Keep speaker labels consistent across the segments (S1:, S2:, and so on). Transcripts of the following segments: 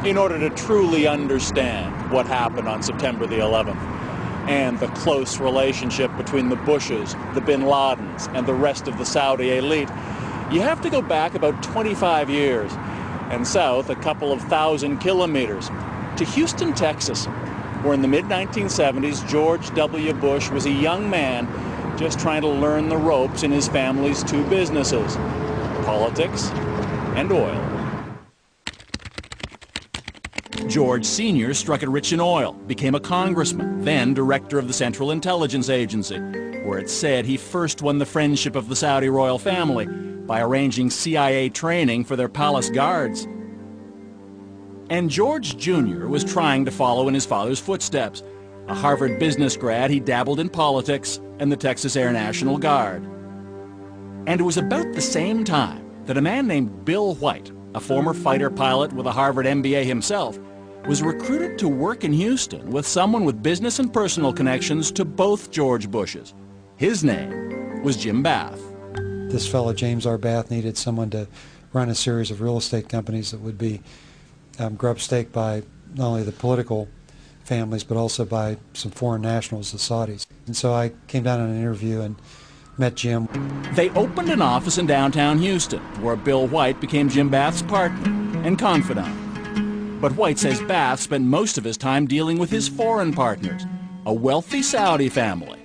S1: in order to truly understand what happened on September the 11th and the close relationship between the Bushes, the bin Ladens, and the rest of the Saudi elite, you have to go back about 25 years and south a couple of thousand kilometers to Houston, Texas, where in the mid-1970s George W. Bush was a young man just trying to learn the ropes in his family's two businesses, politics and oil. George Sr. struck it rich in oil, became a congressman, then director of the Central Intelligence Agency, where it said he first won the friendship of the Saudi royal family by arranging CIA training for their palace guards. And George Jr. was trying to follow in his father's footsteps. A Harvard business grad, he dabbled in politics and the Texas Air National Guard. And it was about the same time that a man named Bill White, a former fighter pilot with a Harvard MBA himself, was recruited to work in Houston with someone with business and personal connections to both George Bushes. His name was Jim Bath.
S2: This fellow, James R. Bath, needed someone to run a series of real estate companies that would be grub-staked by not only the political families, but also by some foreign nationals, the Saudis. And so I came down on an interview and met Jim.
S1: They opened an office in downtown Houston, where Bill White became Jim Bath's partner and confidant. But White says Bath spent most of his time dealing with his foreign partners, a wealthy Saudi family,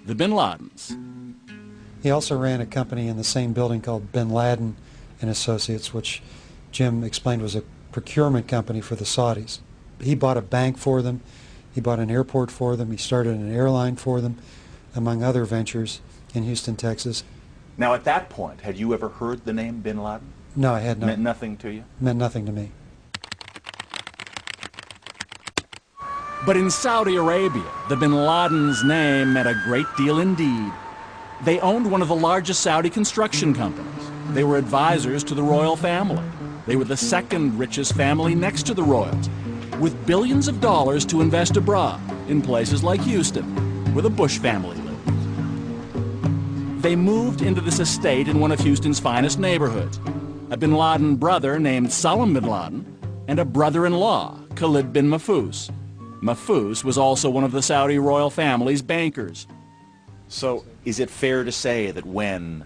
S1: the bin Ladens.
S2: He also ran a company in the same building called Bin Laden and Associates, which Jim explained was a procurement company for the Saudis. He bought a bank for them, he bought an airport for them, he started an airline for them, among other ventures in Houston, Texas.
S1: Now at that point, had you ever heard the name bin Laden?
S2: No, I had not.
S1: Meant nothing to you?
S2: Meant nothing to me.
S1: But in Saudi Arabia, the bin Laden's name meant a great deal indeed. They owned one of the largest Saudi construction companies. They were advisors to the royal family. They were the second richest family next to the royals, with billions of dollars to invest abroad in places like Houston, where the Bush family lived. They moved into this estate in one of Houston's finest neighborhoods. A bin Laden brother named Salam bin Laden and a brother-in-law, Khalid bin Mahfouz. Mahfouz was also one of the Saudi royal family's bankers. So is it fair to say that when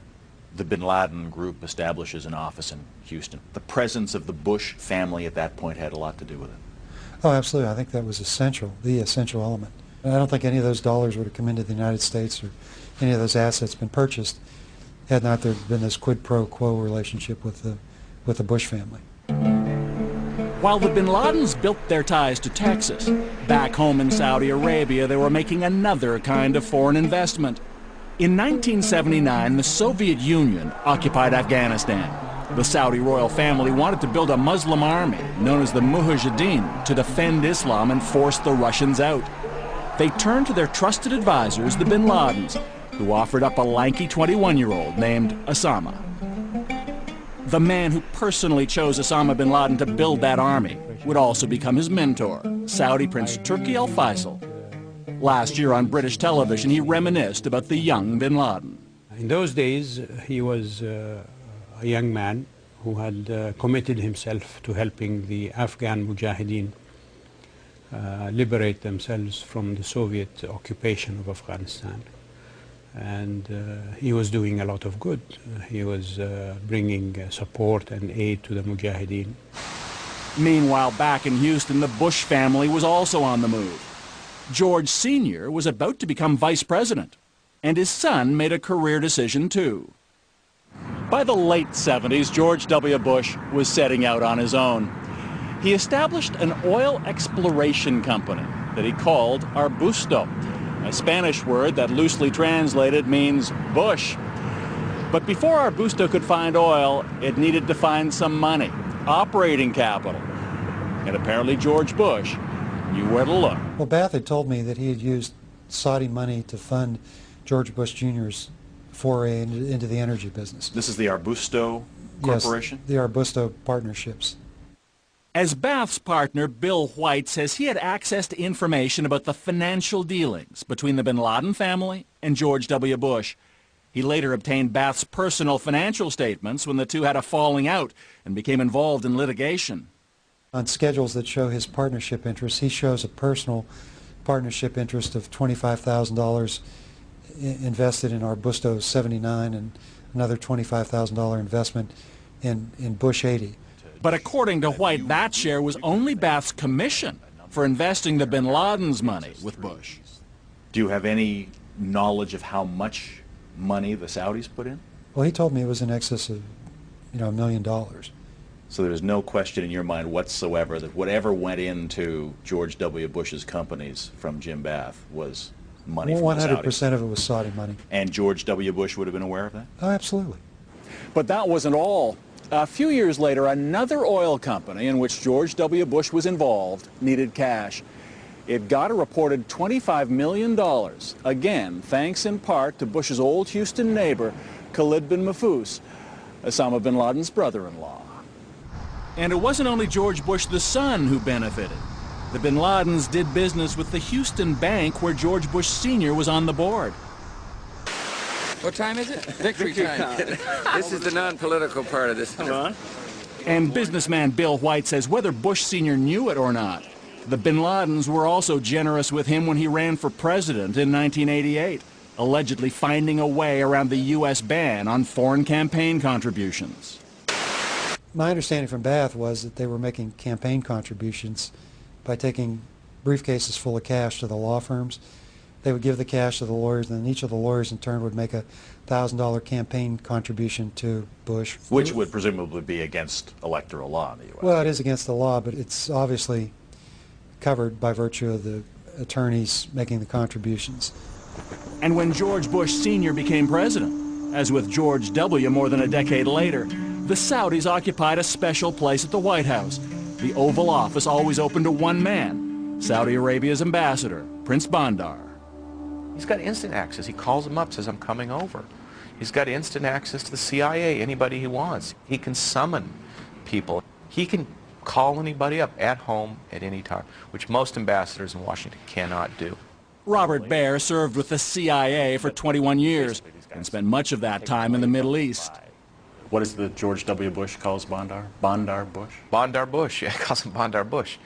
S1: the bin Laden group establishes an office in Houston, the presence of the Bush family at that point had a lot to do with it?
S2: Oh, absolutely. I think that was essential, the essential element. And I don't think any of those dollars would have come into the United States or any of those assets been purchased had not there been this quid pro quo relationship with the Bush family.
S1: While the bin Ladens built their ties to Texas, back home in Saudi Arabia they were making another kind of foreign investment. In 1979, the Soviet Union occupied Afghanistan. The Saudi royal family wanted to build a Muslim army known as the Mujahideen to defend Islam and force the Russians out. They turned to their trusted advisors, the bin Ladens, who offered up a lanky 21-year-old named Osama. The man who personally chose Osama bin Laden to build that army would also become his mentor, Saudi Prince Turki Al Faisal. Last year on British television, he reminisced about the young bin Laden.
S3: In those days, he was a young man who had committed himself to helping the Afghan Mujahideen liberate themselves from the Soviet occupation of Afghanistan. And he was doing a lot of good. He was bringing support and aid to the Mujahideen.
S1: Meanwhile, back in Houston, the Bush family was also on the move. George Sr. was about to become vice president, and his son made a career decision too. By the late 70s, George W. Bush was setting out on his own. He established an oil exploration company that he called Arbusto, a Spanish word that loosely translated means bush. But before Arbusto could find oil, it needed to find some money, operating capital. And apparently George Bush knew where to look.
S2: Well, Bath had told me that he had used Saudi money to fund George Bush Jr.'s foray into the energy business.
S1: This is the Arbusto Corporation?
S2: Yes, the Arbusto Partnerships.
S1: As Bath's partner, Bill White, says he had access to information about the financial dealings between the bin Laden family and George W. Bush. He later obtained Bath's personal financial statements when the two had a falling out and became involved in litigation.
S2: On schedules that show his partnership interests, he shows a personal partnership interest of $25,000 invested in Arbusto 79 and another $25,000 investment in Bush 80.
S1: But according to White, that share was only Bath's commission for investing the bin Laden's money with Bush.
S4: Do you have any knowledge of how much money the Saudis put in?
S2: Well, he told me it was in excess of, $1 million.
S4: So there's no question in your mind whatsoever that whatever went into George W. Bush's companies from Jim Bath was money from the Saudis.
S2: 100% of it was Saudi money.
S4: And George W. Bush would have been aware of that?
S2: Oh, absolutely.
S1: But that wasn't all. A few years later, another oil company in which George W. Bush was involved needed cash. It got a reported $25 million, again, thanks in part to Bush's old Houston neighbor, Khalid bin Mahfouz, Osama bin Laden's brother-in-law. And it wasn't only George Bush the son who benefited. The bin Ladens did business with the Houston bank where George Bush Sr. was on the board.
S5: What time is it? Victory time. This is the non-political part of this. Come on.
S1: And businessman Bill White says whether Bush Sr. knew it or not, the bin Ladens were also generous with him when he ran for president in 1988, allegedly finding a way around the U.S. ban on foreign campaign contributions.
S2: My understanding from Bath was that they were making campaign contributions by taking briefcases full of cash to the law firms. They would give the cash to the lawyers, and then each of the lawyers in turn would make a $1,000 campaign contribution to Bush.
S4: Which would presumably be against electoral law in the U.S.
S2: Well, it is against the law, but it's obviously covered by virtue of the attorneys making the contributions.
S1: And when George Bush Sr. became president, as with George W. more than a decade later, the Saudis occupied a special place at the White House. The Oval Office always open to one man, Saudi Arabia's ambassador, Prince Bandar.
S6: He's got instant access. He calls them up, says, I'm coming over. He's got instant access to the CIA, anybody he wants. He can summon people. He can call anybody up at home at any time, which most ambassadors in Washington cannot do.
S1: Robert Baer served with the CIA for 21 years and spent much of that time in the Middle East.
S4: What is the George W. Bush calls Bandar? Bandar Bush?
S6: Bandar Bush, yeah, he calls him Bandar Bush.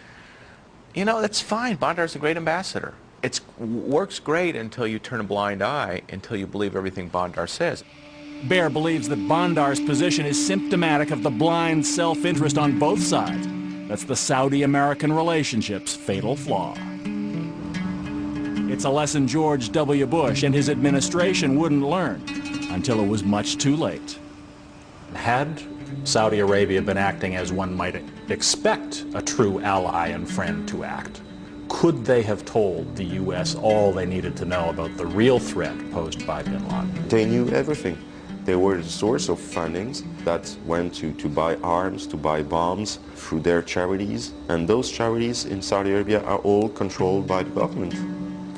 S6: You know, that's fine. Bandar's a great ambassador. It works great until you turn a blind eye, until you believe everything Bandar says.
S1: Baer believes that Bandar's position is symptomatic of the blind self-interest on both sides. That's the Saudi-American relationship's fatal flaw. It's a lesson George W. Bush and his administration wouldn't learn until it was much too late.
S4: Had Saudi Arabia been acting as one might expect a true ally and friend to act, could they have told the U.S. all they needed to know about the real threat posed by bin Laden?
S7: They knew everything. They were the source of fundings that went to buy arms, to buy bombs through their charities. And those charities in Saudi Arabia are all controlled by the government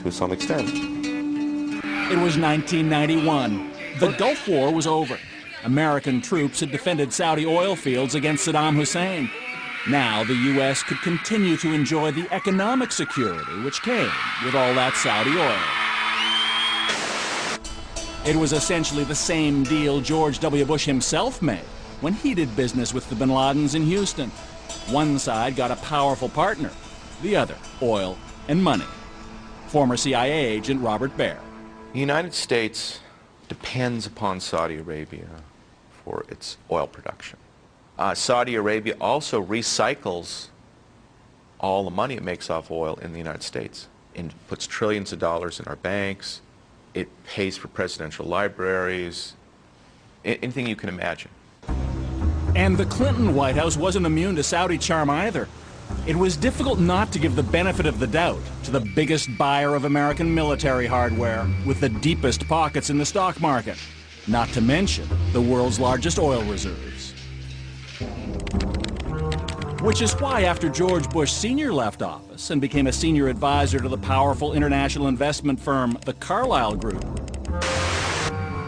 S7: to some extent.
S1: It was 1991. The Gulf War was over. American troops had defended Saudi oil fields against Saddam Hussein. Now the U.S. could continue to enjoy the economic security which came with all that Saudi oil. It was essentially the same deal George W. Bush himself made when he did business with the bin Ladens in Houston. One side got a powerful partner, the other, oil and money. Former CIA agent Robert Baer.
S6: The United States depends upon Saudi Arabia for its oil production. Saudi Arabia also recycles all the money it makes off oil in the United States and puts trillions of dollars in our banks. It pays for presidential libraries, anything you can imagine.
S1: And the Clinton White House wasn't immune to Saudi charm either. It was difficult not to give the benefit of the doubt to the biggest buyer of American military hardware with the deepest pockets in the stock market, not to mention the world's largest oil reserves. Which is why after George Bush Sr. left office and became a senior advisor to the powerful international investment firm, the Carlyle Group,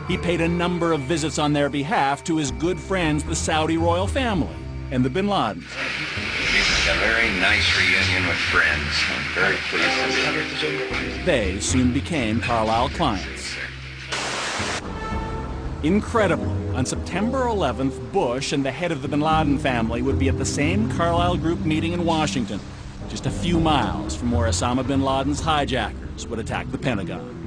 S1: he paid a number of visits on their behalf to his good friends, the Saudi royal family and the bin Ladens.
S8: It's a very nice reunion with friends. I'm very pleased to be here.
S1: They soon became Carlyle clients. Incredibly, on September 11th, Bush and the head of the bin Laden family would be at the same Carlyle Group meeting in Washington, just a few miles from where Osama bin Laden's hijackers would attack the Pentagon.